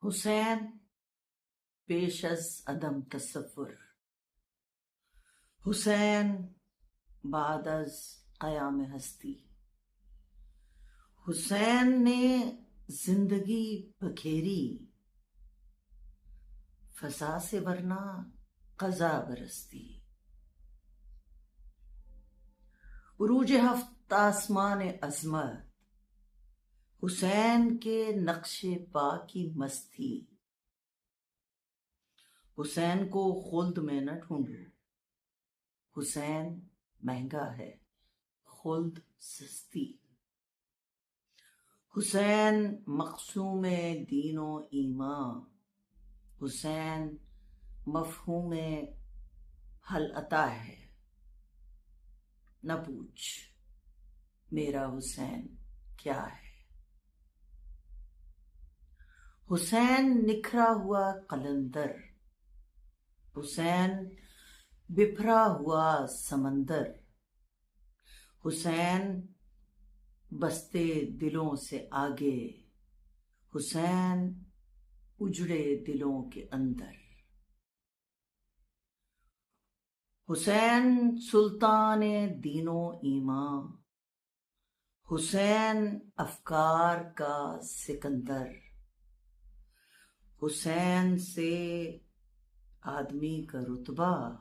حسین پیش از عدم تصور، حسین بعد از قیام ہستی، حسین نے زندگی بکھیری، فضا سے ورنہ قضا برستی۔ عروج ہفت آسمان عظمت، حسین کے نقش پا کی مستی۔ حسین کو خلد میں نہ ڈھونڈو، حسین مہنگا ہے خلد سستی۔ حسین مقسوم دین و ایمان، حسین مفہوم حل عطا ہے۔ نہ پوچھ میرا حسین کیا ہے۔ حسین نکھرا ہوا قلندر، حسین بکھرا ہوا سمندر، حسین بستے دلوں سے آگے، حسین اجڑے دلوں کے اندر۔ حسین سلطان دین و ایمان، حسین افکار کا سکندر۔ حسین سے آدمی کا رتبہ،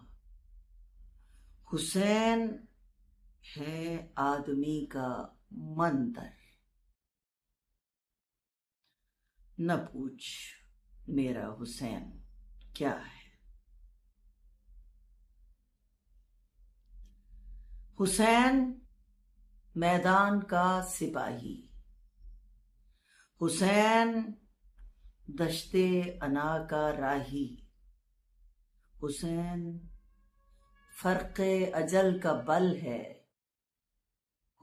حسین ہے آدمی کا مندر۔ نہ پوچھ میرا حسین کیا ہے۔ حسین میدان کا سپاہی، حسین دشت انا کا راہی، حسین فرق اجل کا بل ہے،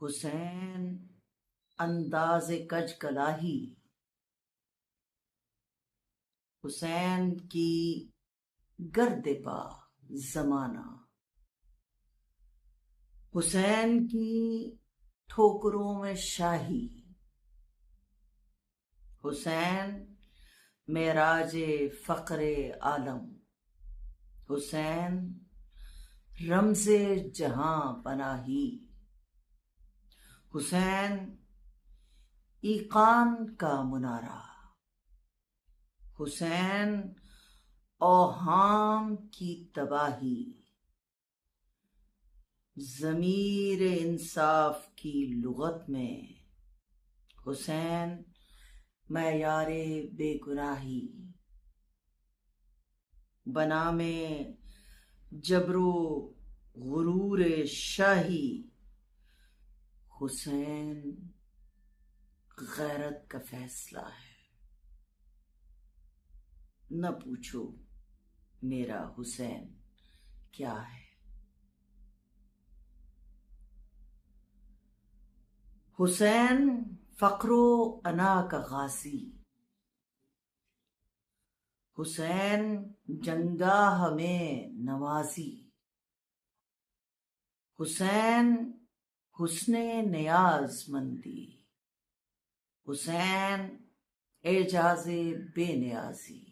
حسین انداز کج کلاہی۔ حسین کی گرد پا زمانہ، حسین کی ٹھوکروں میں شاہی۔ حسین معراج فقر عالم، حسین رمز جہاں پناہی۔ حسین ایقان کا منارہ، حسین اوہام کی تباہی۔ ضمیر انصاف کی لغت میں، حسین معیار بے گناہی۔ بنام جبر و غرور شاہی، حسین غیرت کا فیصلہ ہے۔ نہ پوچھو میرا حسین کیا ہے۔ حسین فقر و انا کا غازی، حسین جنگاہ میں نوازی۔ حسین حسن نیاز مندی، حسین اعجاز بے نیازی۔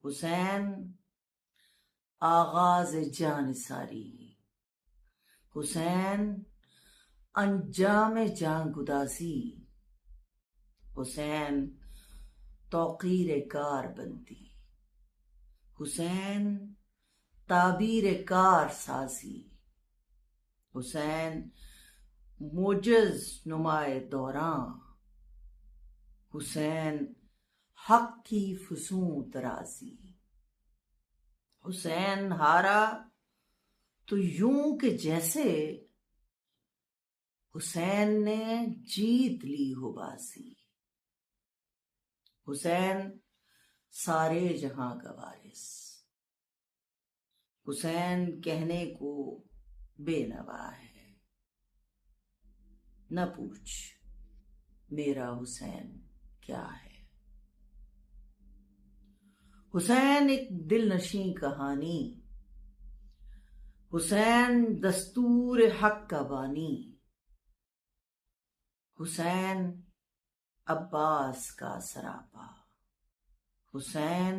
حسین آغاز جانثاری، حسین انجام جان گدازی۔ حسین توقیر کار بندی، حسین تعبیر کار سازی۔ حسین موجز نمائے دوراں، حسین حق کی فسوں درازی۔ حسین ہارا تو یوں کہ جیسے حسین نے جیت لی ہو بازی۔ حسین سارے جہاں کا وارث، حسین کہنے کو بے نوا ہے۔ نہ پوچھ میرا حسین کیا ہے۔ حسین ایک دل نشیں کہانی، حسین دستور حق کا بانی۔ حسین عباس کا سراپا، حسین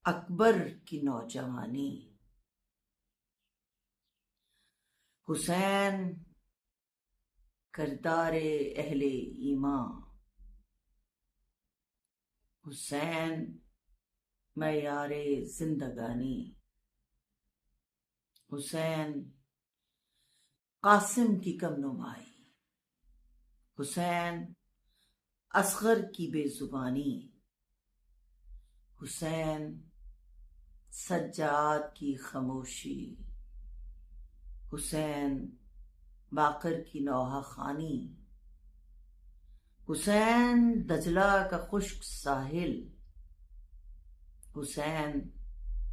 اکبر کی نوجوانی، حسین کردار اہل ایمان، حسین معیار زندگانی، حسین قاسم کی کم نمائی، حسین اصغر کی بے زبانی، حسین سجاد کی خاموشی، حسین باقر کی نوحہ خوانی، حسین دجلہ کا خشک ساحل، حسین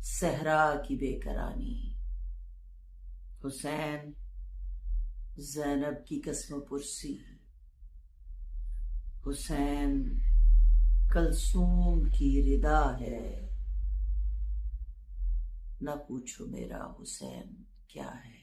صحرا کی بے کرانی، حسین زینب کی قسم پرسی، حسین کلثوم کی ردا ہے، نہ پوچھو میرا حسین کیا ہے۔